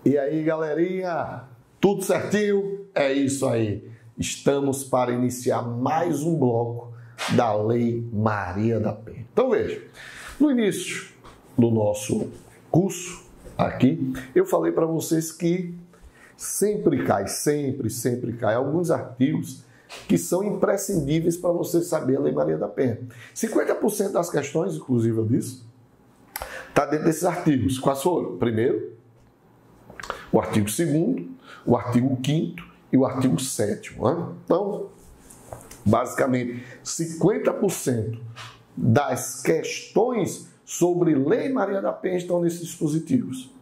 E aí, galerinha? Tudo certinho? É isso aí. Estamos para iniciar mais um bloco da Lei Maria da Penha. Então veja, no início do nosso curso aqui, eu falei para vocês que sempre cai alguns artigos que são imprescindíveis para você saber a Lei Maria da Penha. 50% das questões, inclusive eu disse, está dentro desses artigos. Quais foram? Primeiro, o artigo 2º, o artigo 5º e o artigo 7º. Né? Então, basicamente, 50% das questões sobre Lei Maria da Penha estão nesses dispositivos.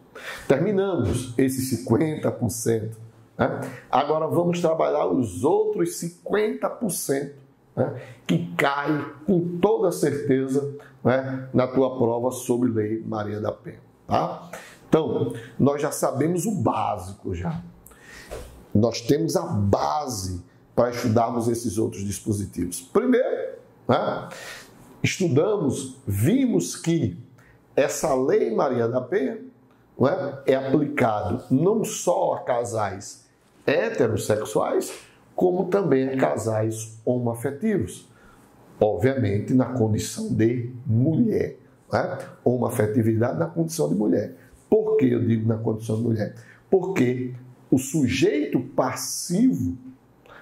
Terminamos esses 50%. Né? Agora vamos trabalhar os outros 50%, né? Que cai com toda certeza, né? Na tua prova sobre Lei Maria da Penha. Tá? Então, nós já sabemos o básico já. Nós temos a base para estudarmos esses outros dispositivos. Primeiro, né? Estudamos, vimos que essa Lei Maria da Penha, não é aplicado não só a casais heterossexuais, como também a casais homoafetivos. Obviamente, na condição de mulher. Né? Homoafetividade na condição de mulher. Por que eu digo na condição de mulher? Porque o sujeito passivo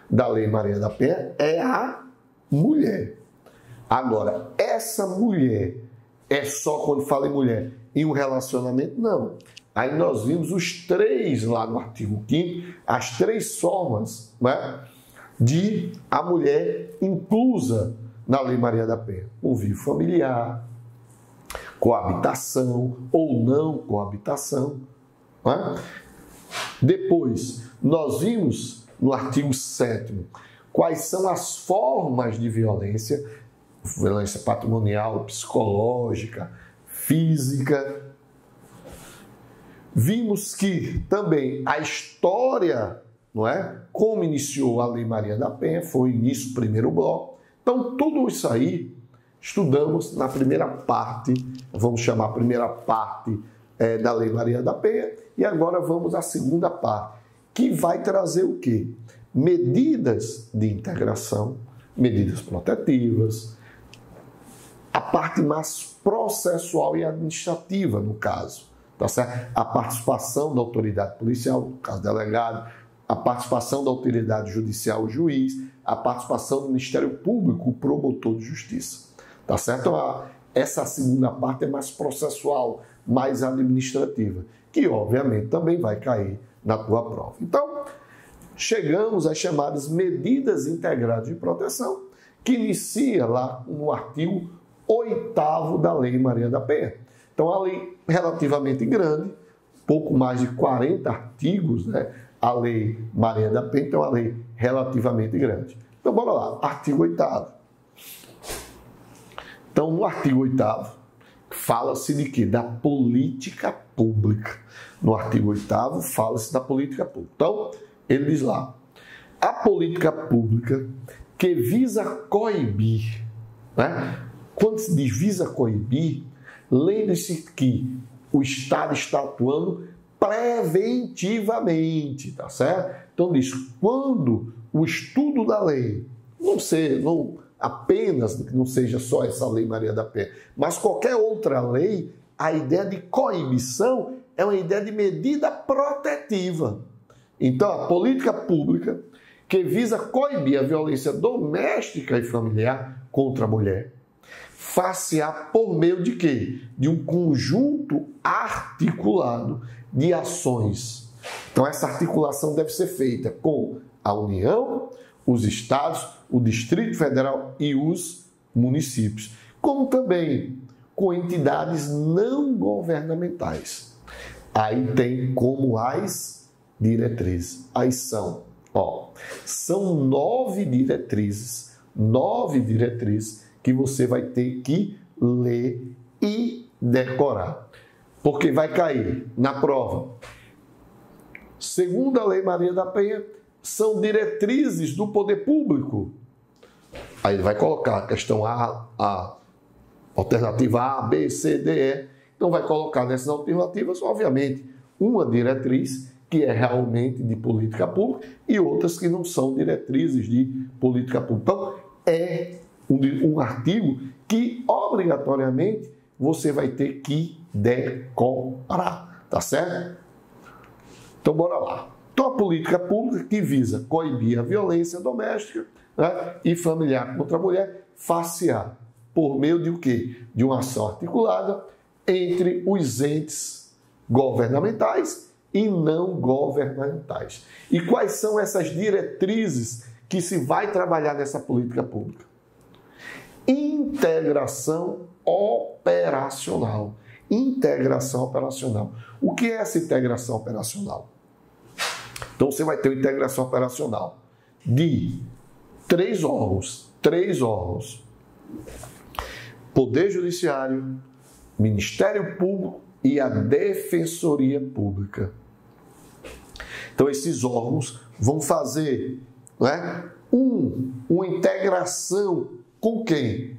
da Lei Maria da Penha é a mulher. Agora, essa mulher é só quando fala em mulher em um relacionamento? Não. Aí nós vimos os três lá no artigo 5º, as três formas, né, de a mulher inclusa na Lei Maria da Penha. Convívio familiar, coabitação ou não coabitação. Né? Depois, nós vimos no artigo 7º quais são as formas de violência patrimonial, psicológica, física. Vimos que também a história, não é? Como iniciou a Lei Maria da Penha, foi o início do primeiro bloco. Então, tudo isso aí estudamos na primeira parte, vamos chamar a primeira parte da Lei Maria da Penha, e agora vamos à segunda parte, que vai trazer o quê? Medidas de integração, medidas protetivas, a parte mais processual e administrativa, no caso, tá certo? A participação da autoridade policial, no caso delegado, a participação da autoridade judicial, o juiz, a participação do Ministério Público, o promotor de justiça, tá certo? Então, essa segunda parte é mais processual, mais administrativa, que obviamente também vai cair na tua prova. Então, chegamos às chamadas medidas integradas de proteção, que inicia lá no artigo 8º da Lei Maria da Penha. Então, a lei relativamente grande, pouco mais de 40 artigos, né? A Lei Maria da Penha, então, a lei relativamente grande. Então, bora lá, artigo 8º. Então, no artigo 8º, fala-se de quê? Da política pública. No artigo 8º, fala-se da política pública. Então, ele diz lá, a política pública que visa coibir, né? Quando se diz visa coibir, lembre-se que o Estado está atuando preventivamente, tá certo? Então diz, quando o estudo da lei, não apenas que não seja só essa Lei Maria da Penha, mas qualquer outra lei, a ideia de coibição é uma ideia de medida protetiva. Então, a política pública que visa coibir a violência doméstica e familiar contra a mulher, far-se-á por meio de quê? De um conjunto articulado de ações. Então, essa articulação deve ser feita com a União, os estados, o Distrito Federal e os municípios, como também com entidades não governamentais. Aí tem como as diretrizes. Aí são 9 diretrizes que você vai ter que ler e decorar. Porque vai cair na prova. Segundo a Lei Maria da Penha, são diretrizes do poder público. Aí ele vai colocar a questão A, alternativa A, B, C, D, E. Então vai colocar nessas alternativas, obviamente, uma diretriz que é realmente de política pública e outras que não são diretrizes de política pública. Então, é um artigo que, obrigatoriamente, você vai ter que decorar, tá certo? Então, bora lá. Então, a política pública que visa coibir a violência doméstica, né, e familiar contra a mulher, far-se-á por meio de o quê? De uma ação articulada entre os entes governamentais e não governamentais. E quais são essas diretrizes que se vai trabalhar nessa política pública? Integração operacional. Integração operacional. O que é essa integração operacional? Então você vai ter uma integração operacional de três órgãos. Poder Judiciário, Ministério Público e a Defensoria Pública. Então, esses órgãos vão fazer, né, uma integração com quem?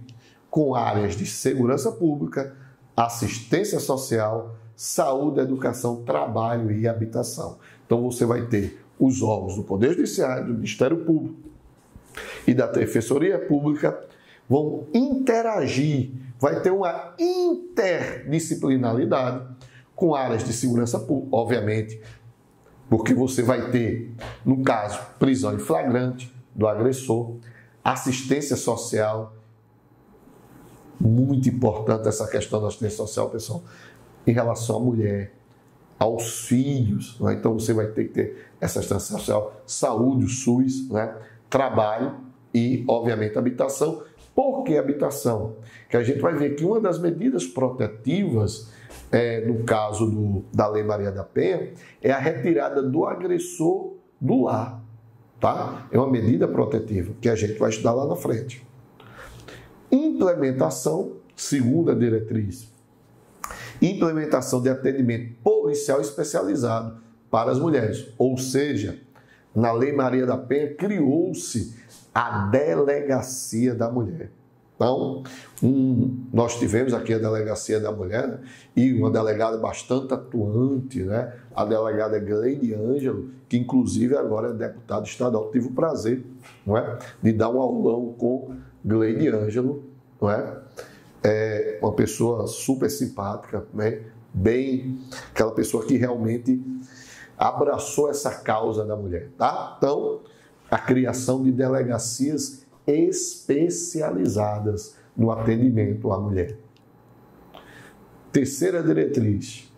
Com áreas de segurança pública, assistência social, saúde, educação, trabalho e habitação. Então, você vai ter os órgãos do Poder Judiciário, do Ministério Público e da Defensoria Pública vão interagir, vai ter uma interdisciplinaridade com áreas de segurança pública, obviamente, porque você vai ter, no caso, prisão em flagrante do agressor, assistência social, muito importante essa questão da assistência social, pessoal, em relação à mulher, aos filhos, né? Então você vai ter que ter essa assistência social, saúde, o SUS, né? Trabalho e, obviamente, habitação. Por que habitação? Que a gente vai ver que uma das medidas protetivas, no caso da Lei Maria da Penha, é a retirada do agressor do lar. Tá? É uma medida protetiva que a gente vai estudar lá na frente. Implementação, segunda diretriz. Implementação de atendimento policial especializado para as mulheres. Ou seja, na Lei Maria da Penha criou-se a Delegacia da Mulher. Então, nós tivemos aqui a Delegacia da Mulher, né? E uma delegada bastante atuante, né? A delegada Gleide Ângelo, que inclusive agora é deputada estadual. Tive o prazer, não é, de dar um aulão com Gleide Ângelo, não é? É uma pessoa super simpática, né? Bem, aquela pessoa que realmente abraçou essa causa da mulher, tá? Então, a criação de delegacias especializadas no atendimento à mulher. Terceira diretriz: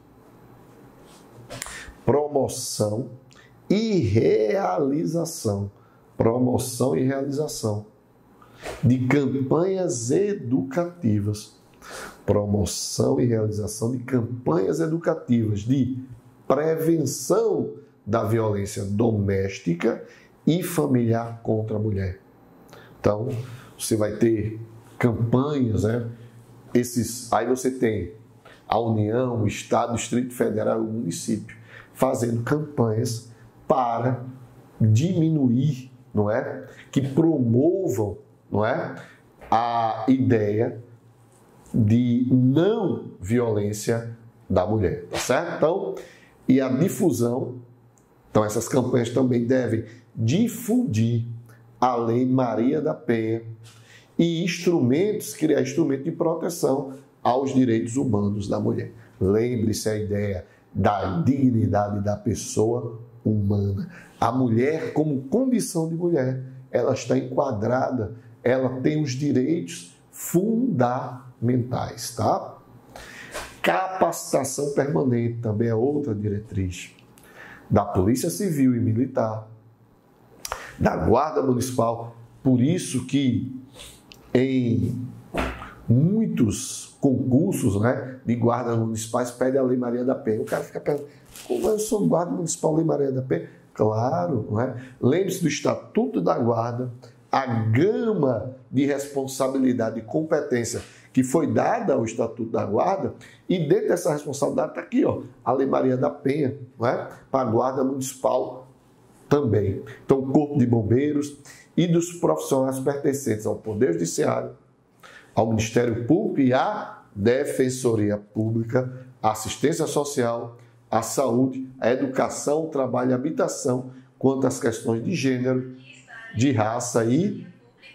promoção e realização. Promoção e realização de campanhas educativas. Promoção e realização de campanhas educativas de prevenção da violência doméstica e familiar contra a mulher. Então, você vai ter campanhas, né? Aí você tem a União, o Estado, o Distrito Federal e o município fazendo campanhas para diminuir, não é? Que promovam, não é? A ideia de não violência da mulher, tá certo? Então, e a difusão, então essas campanhas também devem difundir a Lei Maria da Penha e criar instrumentos de proteção aos direitos humanos da mulher. Lembre-se a ideia da dignidade da pessoa humana. A mulher, como condição de mulher, ela está enquadrada, ela tem os direitos fundamentais, tá? Capacitação permanente também é outra diretriz da Polícia Civil e Militar, da Guarda Municipal. Por isso que em muitos concursos, né, de guardas municipais pede a Lei Maria da Penha. O cara fica pensando, como eu sou guarda municipal, Lei Maria da Penha? Claro, não é? Lembre-se do Estatuto da Guarda, a gama de responsabilidade e competência que foi dada ao Estatuto da Guarda, e dentro dessa responsabilidade está aqui, ó, a Lei Maria da Penha, não é? Para a Guarda Municipal também. Então, o Corpo de Bombeiros e dos profissionais pertencentes ao Poder Judiciário, ao Ministério Público e à Defensoria Pública, à Assistência Social, a saúde, a educação, o trabalho e a habitação, quanto às questões de gênero, de raça e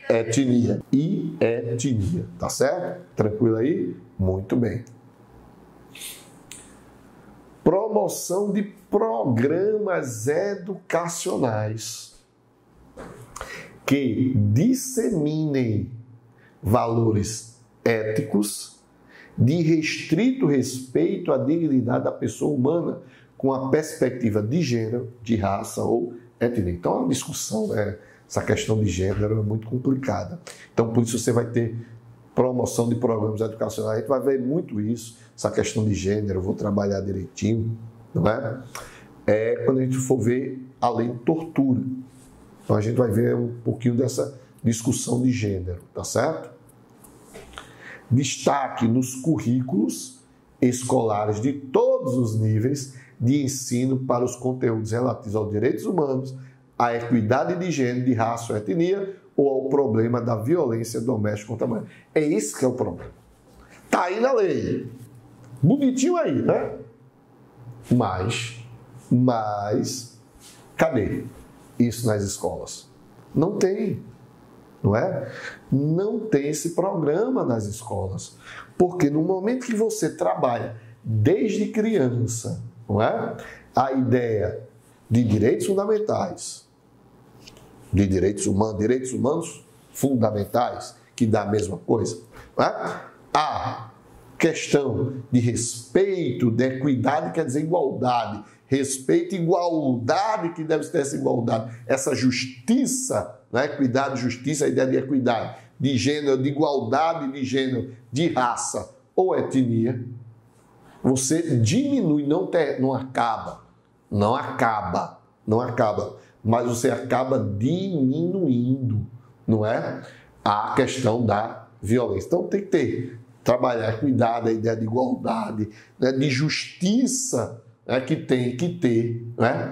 etnia. E etnia, tá certo? Tranquilo aí? Muito bem. Promoção de programas educacionais que disseminem valores éticos de restrito respeito à dignidade da pessoa humana com a perspectiva de gênero, de raça ou etnia. Então, é uma discussão, né? Essa questão de gênero é muito complicada. Então, por isso você vai ter promoção de programas educacionais. A gente vai ver muito isso, essa questão de gênero, eu vou trabalhar direitinho, não é? Quando a gente for ver a lei de tortura. Então, a gente vai ver um pouquinho dessa discussão de gênero, tá certo? Destaque nos currículos escolares de todos os níveis de ensino para os conteúdos relativos aos direitos humanos, à equidade de gênero, de raça ou etnia, ou ao problema da violência doméstica contra a mulher. É esse que é o problema. Está aí na lei. Bonitinho aí, né? Mas, cadê isso nas escolas? Não tem, não é? Não tem esse programa nas escolas. Porque no momento que você trabalha desde criança, não é? A ideia de direitos fundamentais, de direitos humanos fundamentais, que dá a mesma coisa, não é? A questão de respeito, de equidade, quer dizer igualdade, respeito e igualdade, que deve ter essa igualdade, essa justiça, né? Equidade, justiça, a ideia de equidade, de gênero, de igualdade de gênero, de raça ou etnia, você diminui, não acaba, mas você acaba diminuindo, não é? A questão da violência. Então tem que trabalhar cuidado, a ideia de igualdade, né? De justiça, né? Que tem que ter, né?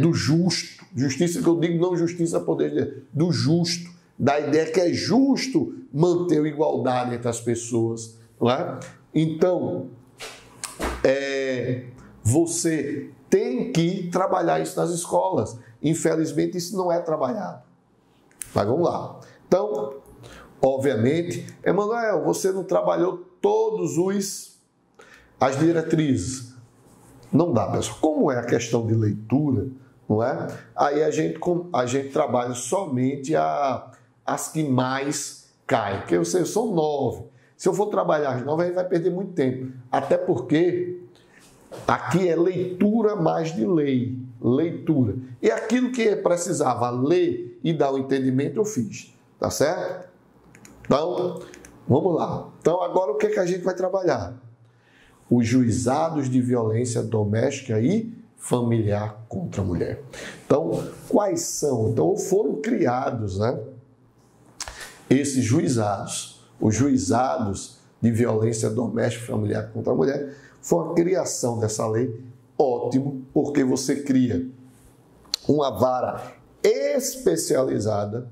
Do justo, justiça que eu digo, não justiça poder dizer, do justo, da ideia que é justo manter a igualdade entre as pessoas, não é? Então, você tem que trabalhar isso nas escolas. Infelizmente, isso não é trabalhado. Mas vamos lá. Então, obviamente, Emanuel, você não trabalhou as diretrizes. Não dá, pessoal. Como é a questão de leitura, não é? Aí a gente trabalha somente as que mais caem. Porque são 9. Se eu for trabalhar as 9, a gente vai perder muito tempo. Até porque aqui é leitura mais de lei. Leitura. E aquilo que precisava ler e dar o entendimento, eu fiz. Tá certo? Então, vamos lá. Então, agora o que a gente vai trabalhar? Os juizados de violência doméstica e familiar contra a mulher. Então, quais são? Então, foram criados, né? Esses juizados. Os juizados de violência doméstica e familiar contra a mulher, foi a criação dessa lei. Ótimo, porque você cria uma vara especializada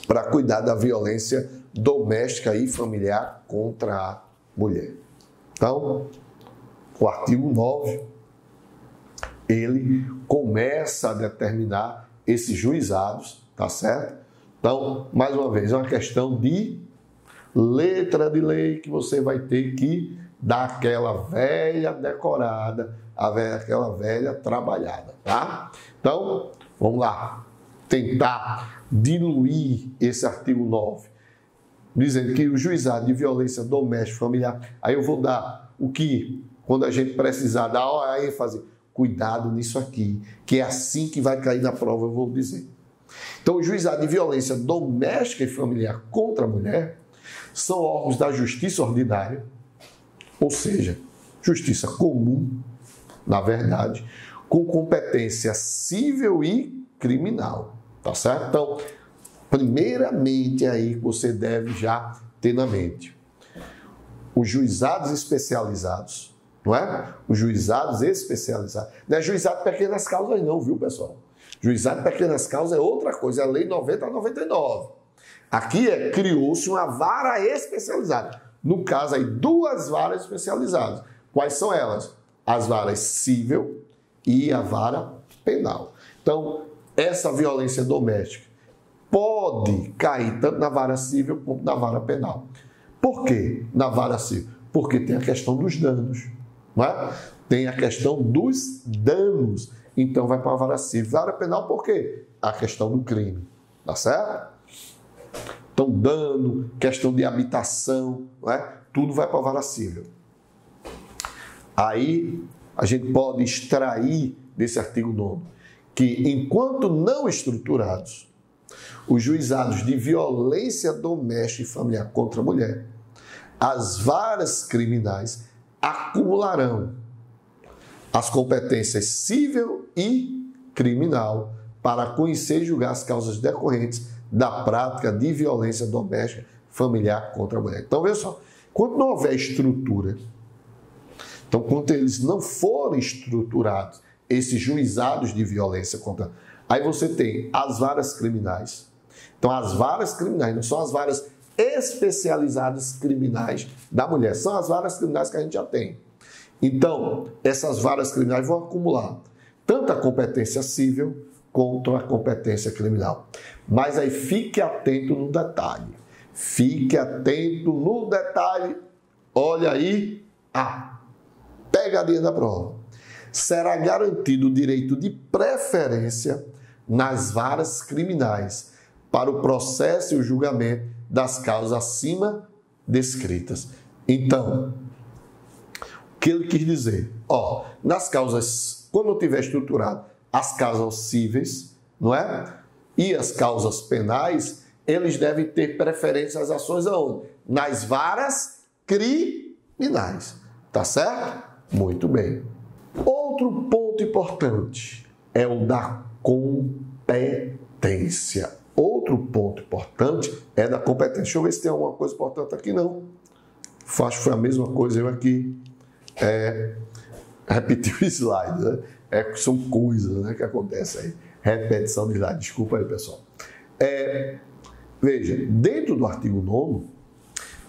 para cuidar da violência doméstica e familiar contra a mulher. Então, o artigo 9, ele começa a determinar esses juizados, tá certo? Então, mais uma vez, é uma questão de letra de lei que você vai ter que dar aquela velha decorada, aquela velha trabalhada, tá? Então, vamos lá, tentar diluir esse artigo 9, dizendo que o juizado de violência doméstica familiar, aí eu vou dar o que, quando a gente precisar dar a ênfase, cuidado nisso aqui, que é assim que vai cair na prova, eu vou dizer. Então, o juizado de violência doméstica e familiar contra a mulher são órgãos da justiça ordinária, ou seja, justiça comum, na verdade, com competência civil e criminal, tá certo? Então, primeiramente aí você deve já ter na mente os juizados especializados, não é? Os juizados especializados. Não é juizado de pequenas causas não, viu, pessoal? Juizado de pequenas causas é outra coisa, é a lei 90/99. Aqui criou-se uma vara especializada. No caso aí, 2 varas especializadas. Quais são elas? as varas civil e a vara penal. Então, essa violência doméstica pode cair tanto na vara civil quanto na vara penal. Por quê na vara civil? Porque tem a questão dos danos, não é? Tem a questão dos danos. Então vai para a vara civil. Vara penal por quê? A questão do crime, tá certo? Então dano, questão de habitação, não é? Tudo vai para a vara civil. Aí a gente pode extrair desse artigo 9º que, enquanto não estruturados, os juizados de violência doméstica e familiar contra a mulher, as varas criminais acumularão as competências civil e criminal para conhecer e julgar as causas decorrentes da prática de violência doméstica familiar contra a mulher. Então, veja só, quando não houver estrutura, então, quando eles não forem estruturados, esses juizados de violência contra... Aí você tem as varas criminais. Então, as varas criminais não são as varas especializadas criminais da mulher, são as varas criminais que a gente já tem. Então, essas varas criminais vão acumular tanto a competência civil quanto a competência criminal. Mas aí fique atento no detalhe. Fique atento no detalhe. Olha aí a pegadinha da prova. Será garantido o direito de preferência nas varas criminais para o processo e o julgamento das causas acima descritas. Então, o que ele quis dizer? Nas causas, quando eu tiver estruturado as causas cíveis, não é? E as causas penais, eles devem ter preferência às ações aonde? Nas varas criminais. Tá certo? Muito bem. Outro ponto importante é o da competência. Outro ponto importante é da competência. Deixa eu ver se tem alguma coisa importante aqui. Não. Acho que foi a mesma coisa eu aqui. Repetir o slide, né? São coisas, né, que acontecem aí. Repetição de slide. Desculpa aí, pessoal. Veja, dentro do artigo 9º,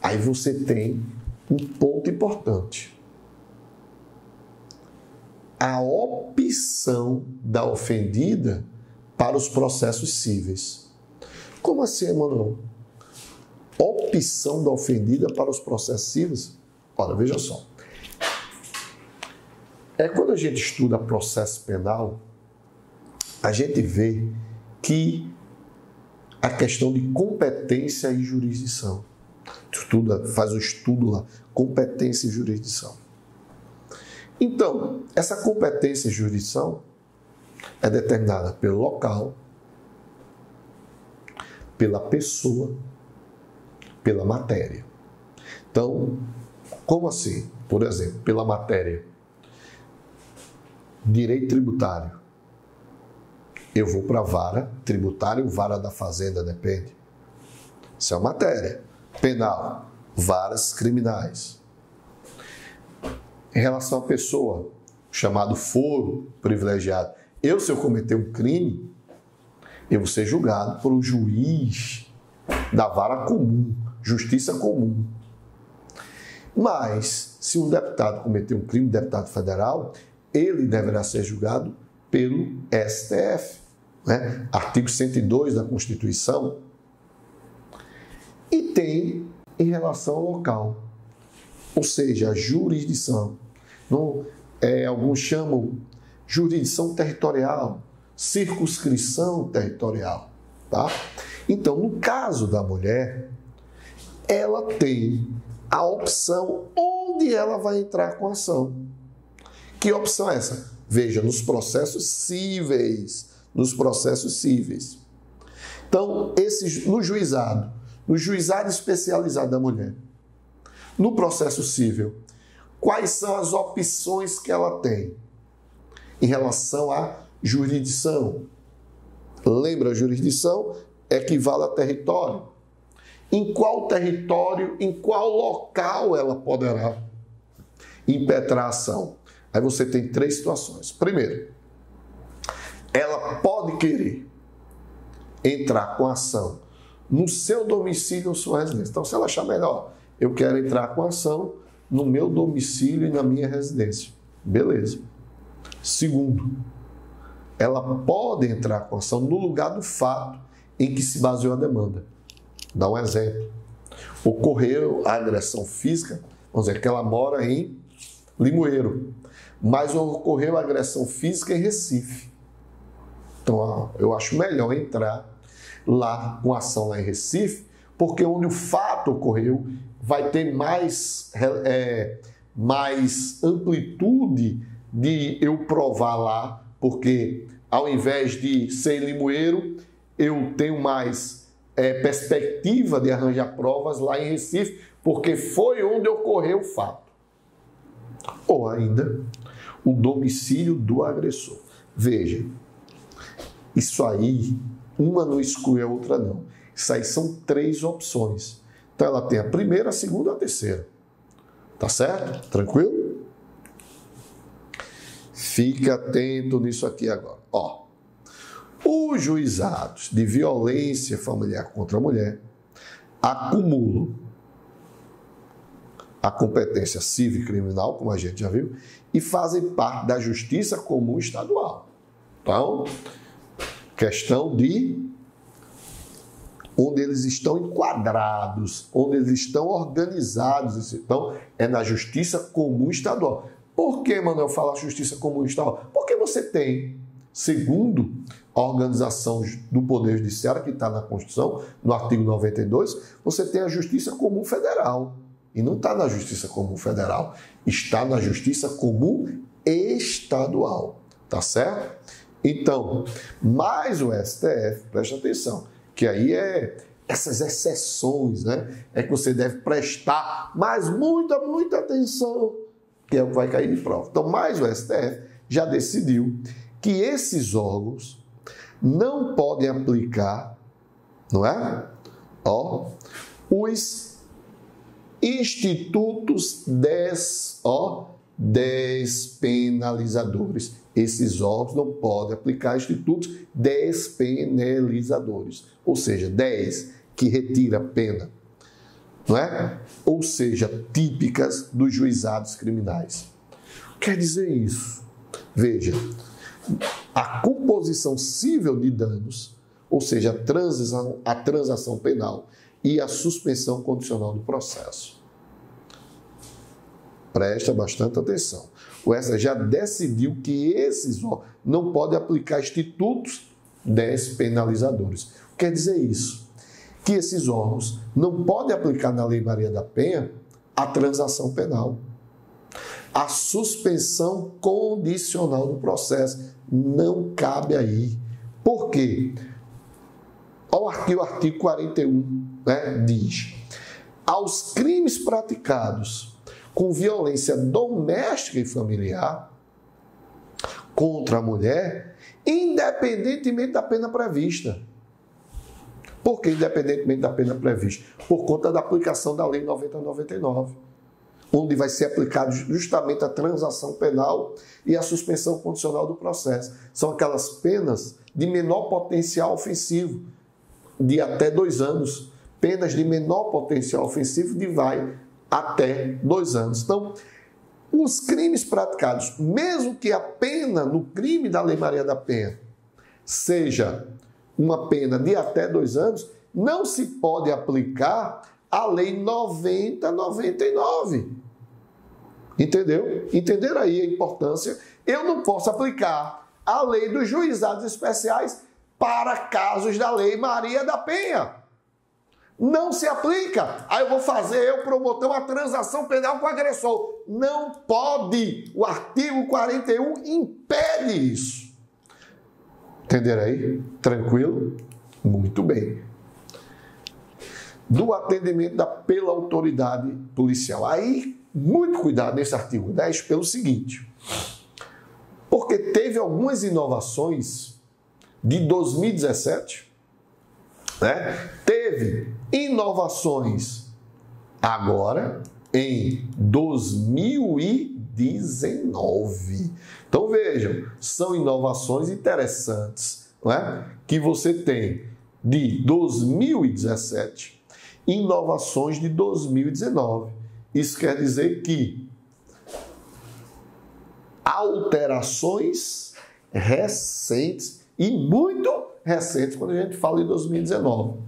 aí você tem um ponto importante. A opção da ofendida para os processos cíveis. Como assim, Emanuel? Opção da ofendida para os processos cíveis? Olha, veja só. Quando a gente estuda processo penal, a gente vê que a questão de competência e jurisdição. Faz um estudo lá, competência e jurisdição. Então, essa competência e jurisdição é determinada pelo local, pela pessoa, pela matéria. Então, como assim? Por exemplo, pela matéria. Direito tributário. Eu vou para a vara tributária ou vara da fazenda, depende. Isso é uma matéria. Penal, varas criminais. Em relação à pessoa, chamado foro privilegiado. Se eu cometer um crime, eu vou ser julgado por um juiz da vara comum, justiça comum. Mas, se um deputado cometer um crime, deputado federal, ele deverá ser julgado pelo STF, né? Artigo 102 da Constituição. E tem em relação ao local, ou seja, a jurisdição. Alguns chamam jurisdição territorial, circunscrição territorial. Tá? Então, no caso da mulher, ela tem a opção onde ela vai entrar com a ação. Que opção é essa? Veja, nos processos cíveis. Nos processos cíveis. Então, no juizado especializado da mulher, no processo cível, quais são as opções que ela tem em relação à jurisdição? Lembra, a jurisdição equivale a território. Em qual território, em qual local ela poderá impetrar a ação? Aí você tem 3 situações. Primeiro, ela pode querer entrar com a ação no seu domicílio ou sua residência. Então, se ela achar melhor, eu quero entrar com a ação no meu domicílio e na minha residência. Beleza. Segundo, ela pode entrar com ação no lugar do fato em que se baseou a demanda. Dá um exemplo. Ocorreu a agressão física, vamos dizer que ela mora em Limoeiro, mas ocorreu a agressão física em Recife. Então, eu acho melhor entrar lá com ação lá em Recife, porque onde o fato ocorreu vai ter mais amplitude de eu provar lá, porque ao invés de ser em Limoeiro, eu tenho mais perspectiva de arranjar provas lá em Recife, porque foi onde ocorreu o fato. Ou ainda, o domicílio do agressor. Veja, isso aí, uma não exclui a outra não. Isso aí são 3 opções. Então ela tem a primeira, a segunda e a terceira. Tá certo? Tranquilo? Fique atento nisso aqui agora. Ó, os juizados de violência familiar contra a mulher acumulam a competência civil e criminal, como a gente já viu, e fazem parte da Justiça Comum Estadual. Então, questão de onde eles estão enquadrados, onde eles estão organizados. Então, é na Justiça Comum Estadual. Por que, Manuel, fala Justiça Comum Estadual? Porque você tem, segundo a organização do Poder Judiciário, que está na Constituição, no artigo 92, você tem a Justiça Comum Federal. E não está na Justiça Comum Federal, está na Justiça Comum Estadual. Tá certo? Então, mas o STF, preste atenção, que aí essas exceções, né? É que você deve prestar, mas muita atenção, que é o que vai cair de prova. Então, mas o STF já decidiu que esses órgãos não podem aplicar, não é? Ó, os institutos despenalizadores. Esses órgãos não podem aplicar institutos despenalizadores, ou seja, 10 que retira a pena, não é? Ou seja, típicas dos juizados criminais. Quer dizer isso? Veja, a composição cível de danos, ou seja, a transação penal e a suspensão condicional do processo. Presta bastante atenção. O STF já decidiu que esses não podem aplicar institutos despenalizadores. Quer dizer isso? Que esses órgãos não podem aplicar na Lei Maria da Penha a transação penal. A suspensão condicional do processo não cabe aí. Por quê? Olha o artigo 41, né, diz: aos crimes praticados com violência doméstica e familiar contra a mulher, independentemente da pena prevista. Por que independentemente da pena prevista? Por conta da aplicação da Lei 90/99, onde vai ser aplicado justamente a transação penal e a suspensão condicional do processo. São aquelas penas de menor potencial ofensivo, de até 2 anos. Penas de menor potencial ofensivo de vai até 2 anos. Então, os crimes praticados, mesmo que a pena no crime da Lei Maria da Penha seja uma pena de até 2 anos, não se pode aplicar a Lei 90/99. Entendeu? Entenderam aí a importância? Eu não posso aplicar a Lei dos Juizados Especiais para casos da Lei Maria da Penha. Não se aplica. Aí eu vou fazer, eu promotor, uma transação penal com o agressor. Não pode. O artigo 41 impede isso. Entenderam aí? Tranquilo? Muito bem. Do atendimento pela autoridade policial. Aí, muito cuidado nesse artigo 10 pelo seguinte. Porque teve algumas inovações de 2017, né? Teve inovações agora em 2019. Então vejam, são inovações interessantes, não é? Que você tem de 2017, inovações de 2019. Isso quer dizer que alterações recentes e muito recentes quando a gente fala de 2019.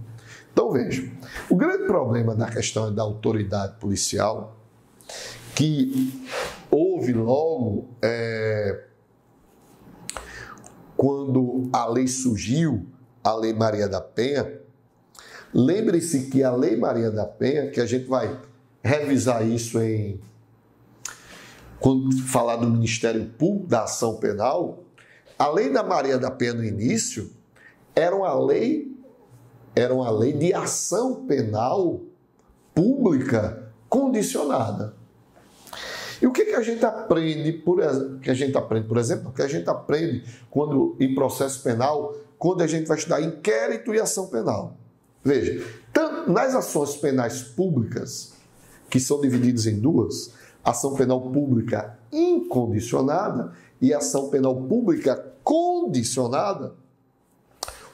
Então veja, o grande problema da questão da autoridade policial, que houve logo quando a lei surgiu, a Lei Maria da Penha. Lembre-se que a Lei Maria da Penha, que a gente vai revisar isso quando falar do Ministério Público da Ação Penal, a Lei da Maria da Penha no início era uma lei de ação penal pública condicionada. E o que a gente aprende, por exemplo, que a gente aprende quando em processo penal, quando a gente vai estudar inquérito e ação penal. Veja, tanto nas ações penais públicas, que são divididas em duas, ação penal pública incondicionada e ação penal pública condicionada,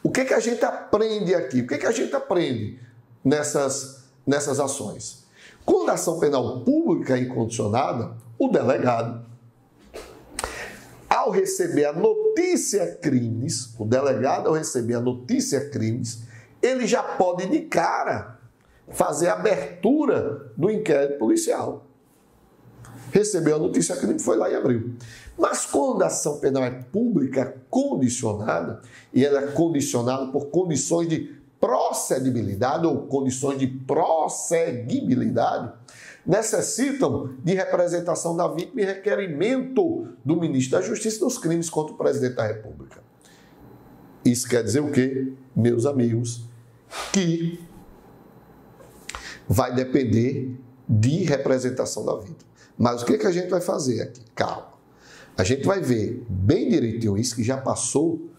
o que a gente aprende aqui? O que a gente aprende nessas ações? Quando a ação penal pública é incondicionada, o delegado, ao receber a notícia crimes, ele já pode de cara fazer a abertura do inquérito policial. Recebeu a notícia crime, foi lá e abriu. Mas quando a ação penal é pública condicionada, e ela é condicionada por condições de procedibilidade ou condições de prosseguibilidade, necessitam de representação da vítima e requerimento do ministro da Justiça dos crimes contra o presidente da República. Isso quer dizer o quê, meus amigos? Que vai depender de representação da vítima. Mas o que a gente vai fazer aqui? Calma. A gente vai ver bem direitinho isso, que já passou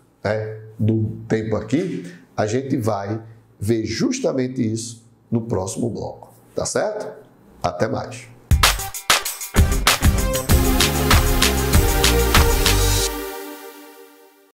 do tempo aqui. A gente vai ver justamente isso no próximo bloco. Tá certo? Até mais.